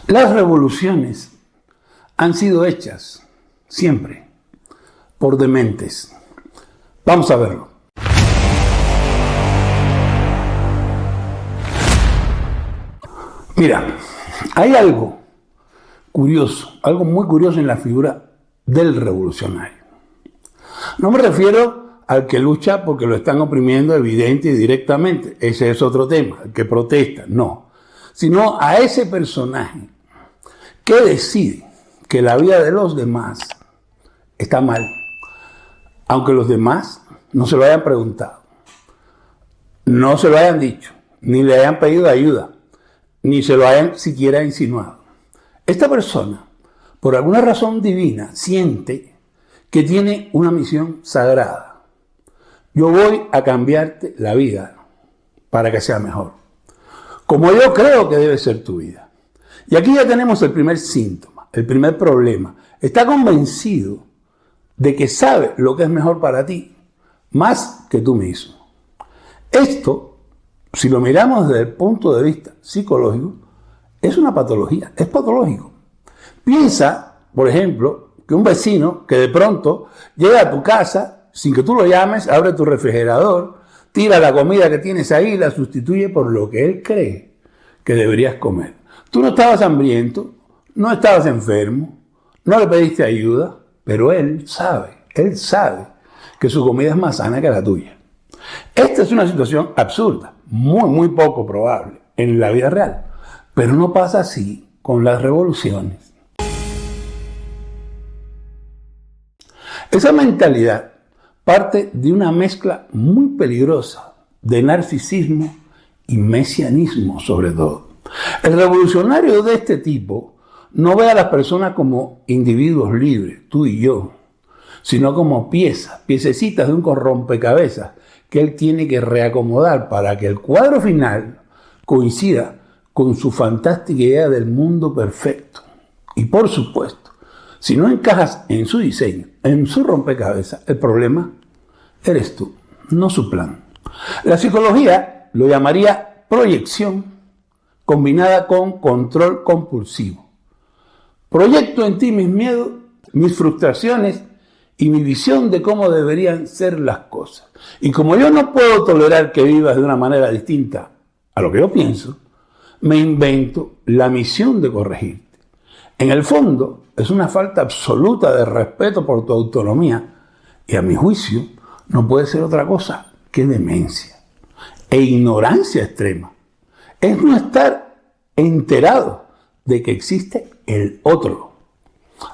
Las revoluciones han sido hechas siempre por dementes. Vamos a verlo. Mira, hay algo curioso, algo muy curioso en la figura del revolucionario. No me refiero al que lucha porque lo están oprimiendo evidente y directamente, ese es otro tema, el que protesta, no, sino a ese personaje que decide que la vida de los demás está mal, aunque los demás no se lo hayan preguntado, no se lo hayan dicho, ni le hayan pedido ayuda, ni se lo hayan siquiera insinuado. Esta persona, por alguna razón divina, siente que tiene una misión sagrada. Yo voy a cambiarte la vida para que sea mejor, como yo creo que debe ser tu vida. Y aquí ya tenemos el primer síntoma, el primer problema. Está convencido de que sabe lo que es mejor para ti, más que tú mismo. Esto, si lo miramos desde el punto de vista psicológico, es una patología, es patológico. Piensa, por ejemplo, que un vecino que de pronto llega a tu casa sin que tú lo llames, abre tu refrigerador, tira la comida que tienes ahí y la sustituye por lo que él cree que deberías comer. Tú no estabas hambriento, no estabas enfermo, no le pediste ayuda, pero él sabe que su comida es más sana que la tuya. Esta es una situación absurda, muy poco probable en la vida real, pero no pasa así con las revoluciones. Esa mentalidad parte de una mezcla muy peligrosa de narcisismo y mesianismo sobre todo. El revolucionario de este tipo no ve a las personas como individuos libres, tú y yo, sino como piececitas de un rompecabezas que él tiene que reacomodar para que el cuadro final coincida con su fantástica idea del mundo perfecto. Y por supuesto, si no encajas en su diseño, en su rompecabezas, el problema eres tú, no su plan. La psicología lo llamaría proyección combinada con control compulsivo. Proyecto en ti mis miedos, mis frustraciones y mi visión de cómo deberían ser las cosas. Y como yo no puedo tolerar que vivas de una manera distinta a lo que yo pienso, me invento la misión de corregirte. En el fondo, es una falta absoluta de respeto por tu autonomía y, a mi juicio, no puede ser otra cosa que demencia e ignorancia extrema. Es no estar enterado de que existe el otro.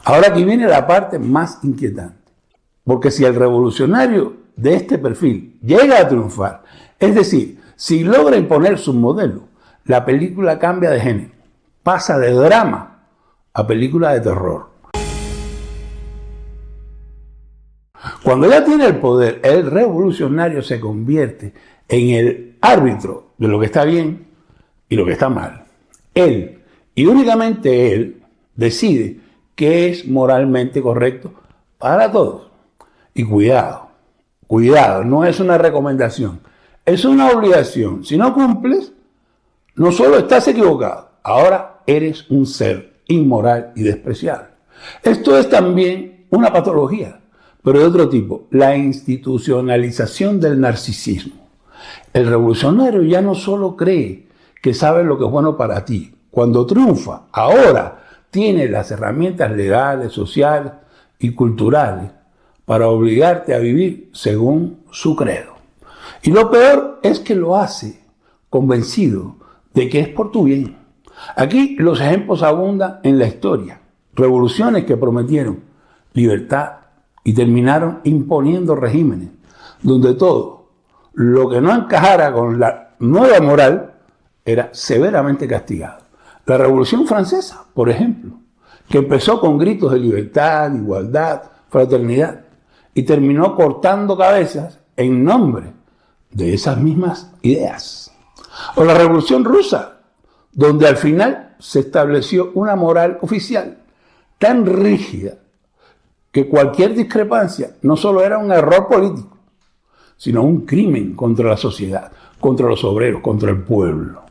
Ahora aquí viene la parte más inquietante, porque si el revolucionario de este perfil llega a triunfar, es decir, si logra imponer su modelo, la película cambia de género, pasa de drama a película de terror. Cuando ya tiene el poder, el revolucionario se convierte en el árbitro de lo que está bien y lo que está mal. Él, y únicamente él, decide qué es moralmente correcto para todos. Y cuidado, no es una recomendación, es una obligación. Si no cumples, no solo estás equivocado, ahora eres un ser inmoral y despreciable. Esto es también una patología, pero de otro tipo, la institucionalización del narcisismo. El revolucionario ya no solo cree que sabe lo que es bueno para ti. Cuando triunfa, ahora tiene las herramientas legales, sociales y culturales para obligarte a vivir según su credo. Y lo peor es que lo hace convencido de que es por tu bien. Aquí los ejemplos abundan en la historia. Revoluciones que prometieron libertad y terminaron imponiendo regímenes donde todo lo que no encajara con la nueva moral era severamente castigado. La Revolución Francesa, por ejemplo, que empezó con gritos de libertad, igualdad, fraternidad y terminó cortando cabezas en nombre de esas mismas ideas. O la Revolución Rusa, donde al final se estableció una moral oficial tan rígida que cualquier discrepancia no solo era un error político, sino un crimen contra la sociedad, contra los obreros, contra el pueblo,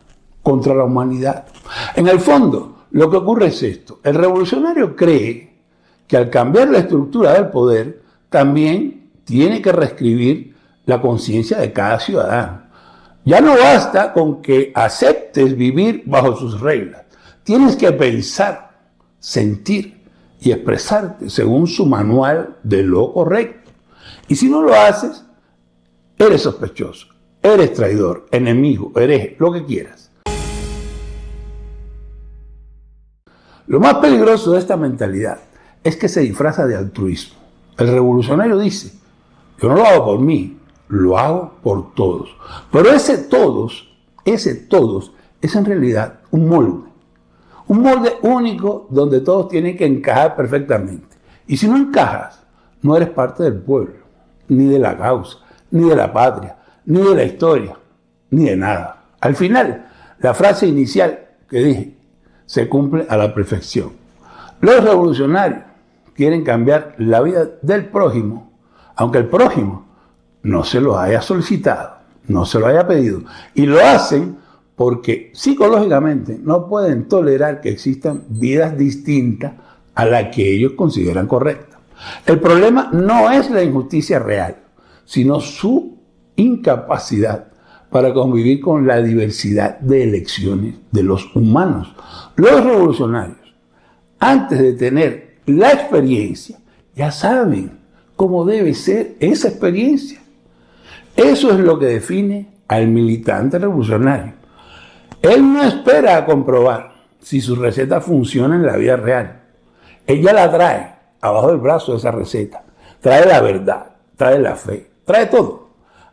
contra la humanidad. En el fondo, Lo que ocurre es esto. El revolucionario cree que al cambiar la estructura del poder, también tiene que reescribir la conciencia de cada ciudadano. Ya no basta con que aceptes vivir bajo sus reglas. Tienes que pensar, sentir y expresarte según su manual de lo correcto. Y si no lo haces, eres sospechoso, eres traidor, enemigo, hereje, lo que quieras. Lo más peligroso de esta mentalidad es que se disfraza de altruismo. El revolucionario dice, yo no lo hago por mí, lo hago por todos. Pero ese todos es en realidad un molde único donde todos tienen que encajar perfectamente. Y si no encajas, no eres parte del pueblo, ni de la causa, ni de la patria, ni de la historia, ni de nada. Al final, la frase inicial que dije se cumple a la perfección. Los revolucionarios quieren cambiar la vida del prójimo, aunque el prójimo no se lo haya solicitado, no se lo haya pedido. Y lo hacen porque psicológicamente no pueden tolerar que existan vidas distintas a la que ellos consideran correcta. El problema no es la injusticia real, sino su incapacidad para convivir con la diversidad de elecciones de los humanos. Los revolucionarios, antes de tener la experiencia, ya saben cómo debe ser esa experiencia. Eso es lo que define al militante revolucionario. Él no espera a comprobar si su receta funciona en la vida real. Él ya la trae abajo del brazo esa receta. Trae la verdad, trae la fe, trae todo.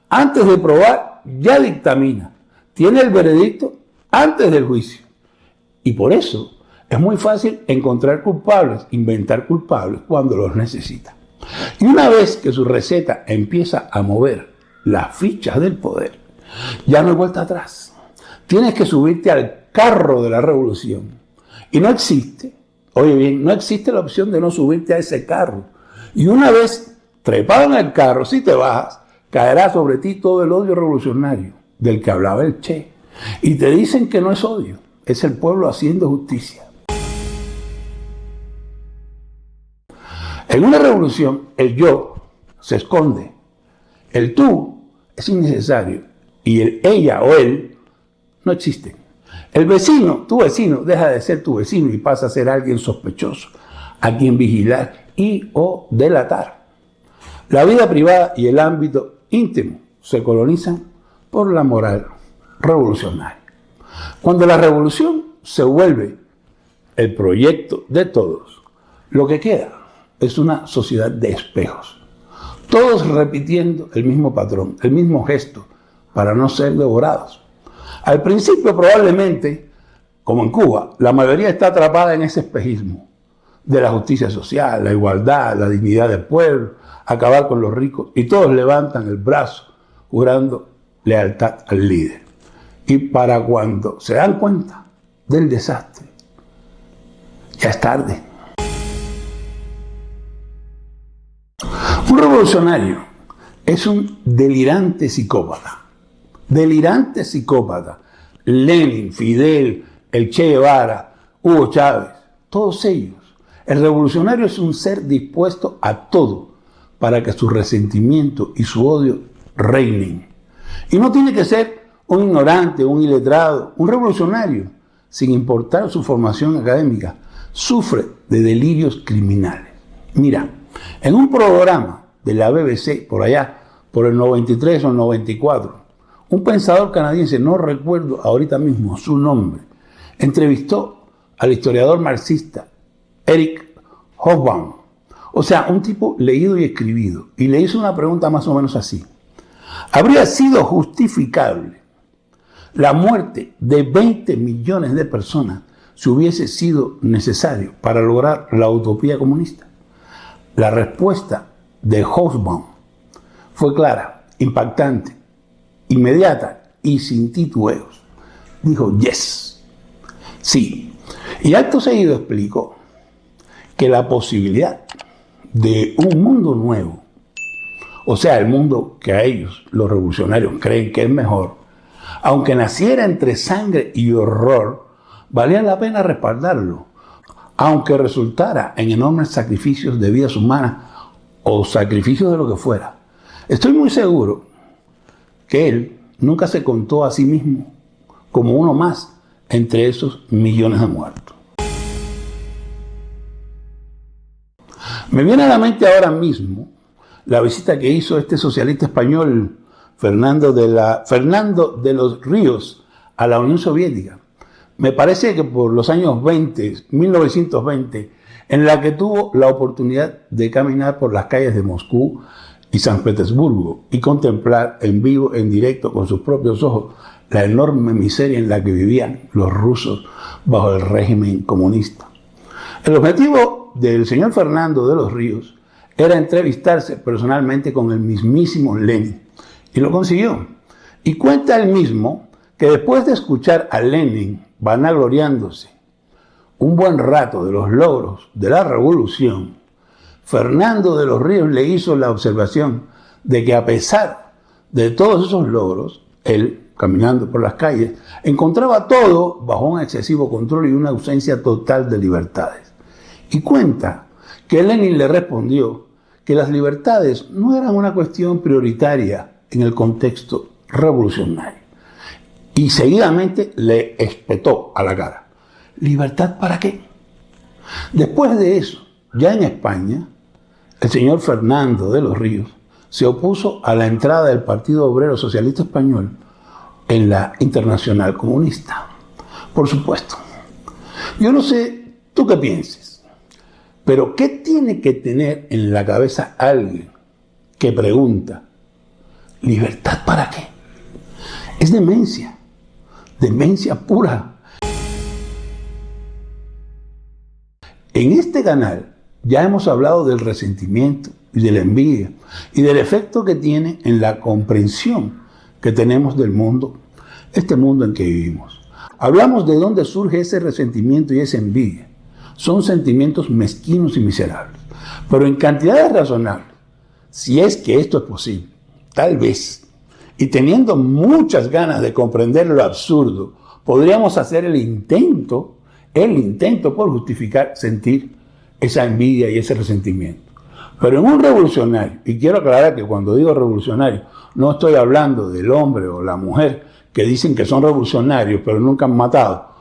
Antes de probar, ya dictamina. Tiene el veredicto antes del juicio. Y por eso es muy fácil encontrar culpables, inventar culpables cuando los necesita. Y una vez que su receta empieza a mover las fichas del poder, ya no hay vuelta atrás. Tienes que subirte al carro de la revolución. Y no existe, oye bien, no existe la opción de no subirte a ese carro. Y una vez trepado en el carro, si te bajas, caerá sobre ti todo el odio revolucionario del que hablaba el Che. Y te dicen que no es odio, es el pueblo haciendo justicia. En una revolución, el yo se esconde. El tú es innecesario y el ella o él no existen. El vecino, tu vecino, deja de ser tu vecino y pasa a ser alguien sospechoso, a quien vigilar y o delatar. La vida privada y el ámbito íntimo se colonizan por la moral revolucionaria. Cuando la revolución se vuelve el proyecto de todos, lo que queda es una sociedad de espejos. Todos repitiendo el mismo patrón, el mismo gesto, para no ser devorados. Al principio probablemente, como en Cuba, la mayoría está atrapada en ese espejismo de la justicia social, la igualdad, la dignidad del pueblo, acabar con los ricos, y todos levantan el brazo jurando lealtad al líder. Y para cuando se dan cuenta del desastre, ya es tarde. Un revolucionario es un delirante psicópata. Delirante psicópata. Lenin, Fidel, el Che Guevara, Hugo Chávez, todos ellos. El revolucionario es un ser dispuesto a todo para que su resentimiento y su odio reinen. Y no tiene que ser un ignorante, un iletrado. Un revolucionario, sin importar su formación académica, sufre de delirios criminales. Mira, en un programa de la BBC, por allá, por el 93 o el 94, un pensador canadiense, no recuerdo ahorita mismo su nombre, entrevistó al historiador marxista Eric Hobsbawm, o sea, un tipo leído y escribido, y le hizo una pregunta más o menos así. ¿Habría sido justificable la muerte de 20 millones de personas si hubiese sido necesario para lograr la utopía comunista? La respuesta de Hobsbawm fue clara, impactante, inmediata y sin titubeos. Dijo, yes, sí. Y acto seguido explicó que la posibilidad de un mundo nuevo, o sea, el mundo que a ellos, los revolucionarios, creen que es mejor, aunque naciera entre sangre y horror, valía la pena respaldarlo, aunque resultara en enormes sacrificios de vidas humanas o sacrificios de lo que fuera. Estoy muy seguro que él nunca se contó a sí mismo como uno más entre esos millones de muertos. Me viene a la mente ahora mismo la visita que hizo este socialista español Fernando de los Ríos a la Unión Soviética. Me parece que por los años 1920, en la que tuvo la oportunidad de caminar por las calles de Moscú y San Petersburgo y contemplar en vivo, en directo, con sus propios ojos, la enorme miseria en la que vivían los rusos bajo el régimen comunista. El objetivo del señor Fernando de los Ríos era entrevistarse personalmente con el mismísimo Lenin, y lo consiguió. Y cuenta él mismo que después de escuchar a Lenin vanagloriándose un buen rato de los logros de la revolución, Fernando de los Ríos le hizo la observación de que a pesar de todos esos logros, él, caminando por las calles, encontraba todo bajo un excesivo control y una ausencia total de libertades. Y cuenta que Lenin le respondió que las libertades no eran una cuestión prioritaria en el contexto revolucionario. Y seguidamente le espetó a la cara: ¿libertad para qué? Después de eso, ya en España, el señor Fernando de los Ríos se opuso a la entrada del Partido Obrero Socialista Español en la Internacional Comunista. Por supuesto. Yo no sé tú qué pienses, pero ¿qué tiene que tener en la cabeza alguien que pregunta: ¿libertad para qué? Es demencia, demencia pura. En este canal ya hemos hablado del resentimiento y de la envidia y del efecto que tiene en la comprensión que tenemos del mundo, este mundo en que vivimos. Hablamos de dónde surge ese resentimiento y esa envidia. Son sentimientos mezquinos y miserables, pero en cantidades razonables, si es que esto es posible, tal vez, y teniendo muchas ganas de comprender lo absurdo, podríamos hacer el intento por justificar sentir esa envidia y ese resentimiento. Pero en un revolucionario, y quiero aclarar que cuando digo revolucionario, no estoy hablando del hombre o la mujer que dicen que son revolucionarios, pero nunca han matado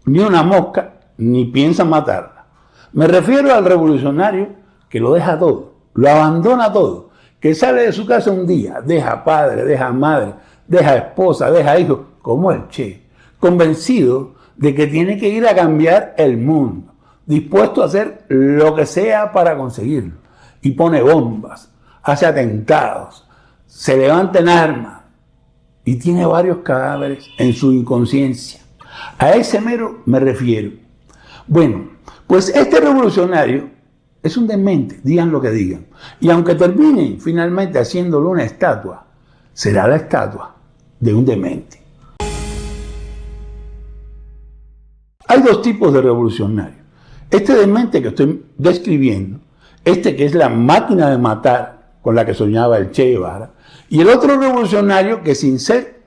ni una mosca, ni piensan matarla. Me refiero al revolucionario que lo deja todo, lo abandona todo, que sale de su casa un día, deja padre, deja madre, deja esposa, deja hijos, como el Che, convencido de que tiene que ir a cambiar el mundo, dispuesto a hacer lo que sea para conseguirlo, y pone bombas, hace atentados, se levanta en armas y tiene varios cadáveres en su inconsciencia. A ese mero me refiero. Bueno, pues este revolucionario es un demente, digan lo que digan, y aunque terminen finalmente haciéndole una estatua, será la estatua de un demente. Hay dos tipos de revolucionarios. Este demente que estoy describiendo, este que es la máquina de matar con la que soñaba el Che Guevara, y el otro revolucionario que, sin ser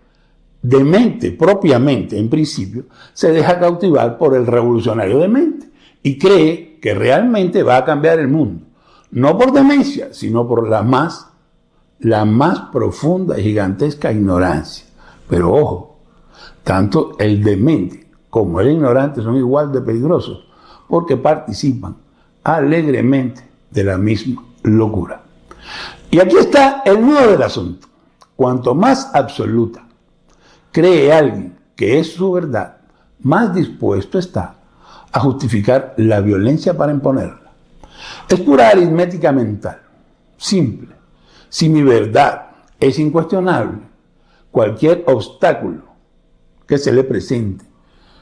demente propiamente en principio, se deja cautivar por el revolucionario demente y cree que realmente va a cambiar el mundo, no por demencia, sino por la más profunda y gigantesca ignorancia. Pero ojo, tanto el demente como el ignorante son igual de peligrosos, porque participan alegremente de la misma locura. Y aquí está el nudo del asunto. Cuanto más absoluta cree alguien que es su verdad, más dispuesto está a justificar la violencia para imponerla. Es pura aritmética mental, simple. Si mi verdad es incuestionable, cualquier obstáculo que se le presente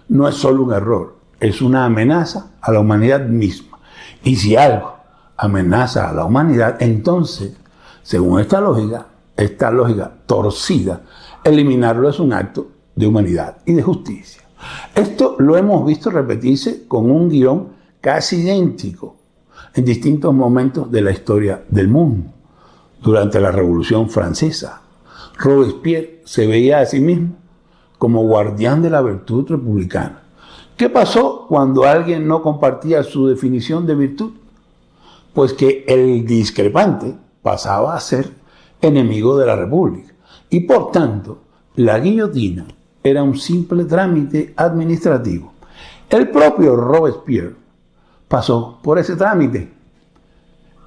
no es solo un error, es una amenaza a la humanidad misma. Y si algo amenaza a la humanidad, entonces, según esta lógica torcida, eliminarlo es un acto de humanidad y de justicia. Esto lo hemos visto repetirse con un guión casi idéntico en distintos momentos de la historia del mundo. Durante la Revolución Francesa, Robespierre se veía a sí mismo como guardián de la virtud republicana, ¿Qué pasó cuando alguien no compartía su definición de virtud? Pues que el discrepante pasaba a ser enemigo de la República y por tanto la guillotina era un simple trámite administrativo. El propio Robespierre pasó por ese trámite.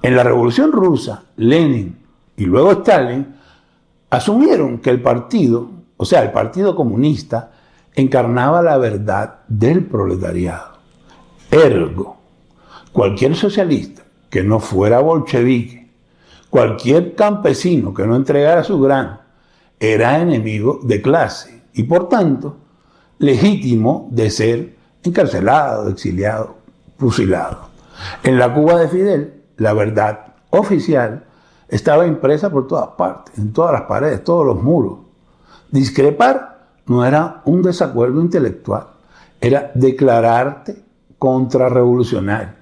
En la Revolución Rusa, Lenin y luego Stalin asumieron que el partido, o sea, el Partido Comunista, encarnaba la verdad del proletariado. Ergo, cualquier socialista que no fuera bolchevique, cualquier campesino que no entregara su grano, era enemigo de clase y por tanto legítimo de ser encarcelado, exiliado, fusilado. En la Cuba de Fidel, la verdad oficial estaba impresa por todas partes, en todas las paredes, todos los muros. Discrepar no era un desacuerdo intelectual, era declararte contrarrevolucionario.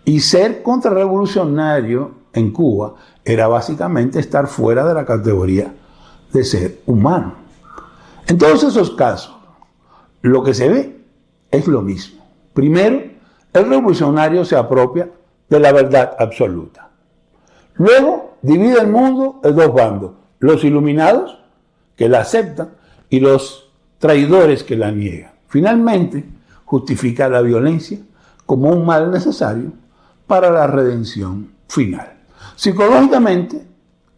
Y ser contrarrevolucionario en Cuba era básicamente estar fuera de la categoría de ser humano. En todos esos casos, lo que se ve es lo mismo. Primero, el revolucionario se apropia de la verdad absoluta. Luego, divide el mundo en dos bandos: los iluminados, que la aceptan, y los traidores que la niegan. Finalmente, justifica la violencia como un mal necesario para la redención final. Psicológicamente,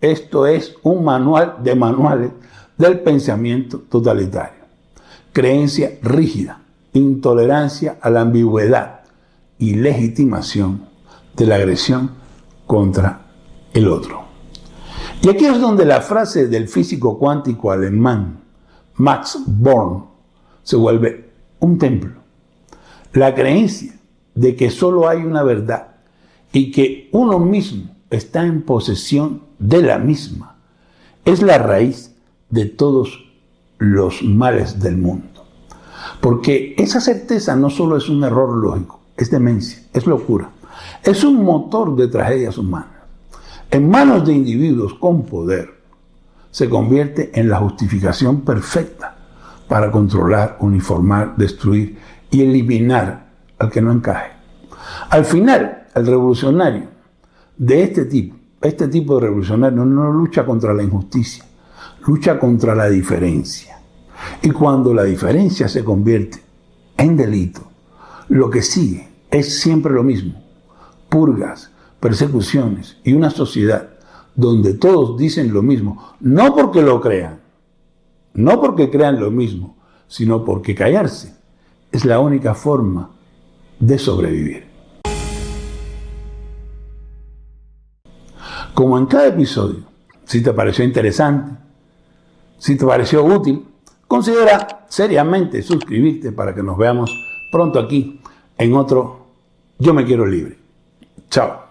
esto es un manual de manuales del pensamiento totalitario. Creencia rígida, intolerancia a la ambigüedad y legitimación de la agresión contra el otro. Y aquí es donde la frase del físico cuántico alemán Max Born se vuelve un templo. La creencia de que solo hay una verdad y que uno mismo está en posesión de la misma es la raíz de todos los males del mundo. Porque esa certeza no solo es un error lógico, es demencia, es locura, es un motor de tragedias humanas. En manos de individuos con poder, se convierte en la justificación perfecta para controlar, uniformar, destruir y eliminar al que no encaje. Al final, el revolucionario de este tipo de revolucionario no lucha contra la injusticia, lucha contra la diferencia. Y cuando la diferencia se convierte en delito, lo que sigue es siempre lo mismo: purgas, persecuciones y una sociedad donde todos dicen lo mismo, no porque lo crean, no porque crean lo mismo, sino porque callarse es la única forma de sobrevivir. Como en cada episodio, si te pareció interesante, si te pareció útil, considera seriamente suscribirte para que nos veamos pronto aquí en otro Yo Me Quiero Libre. Chao.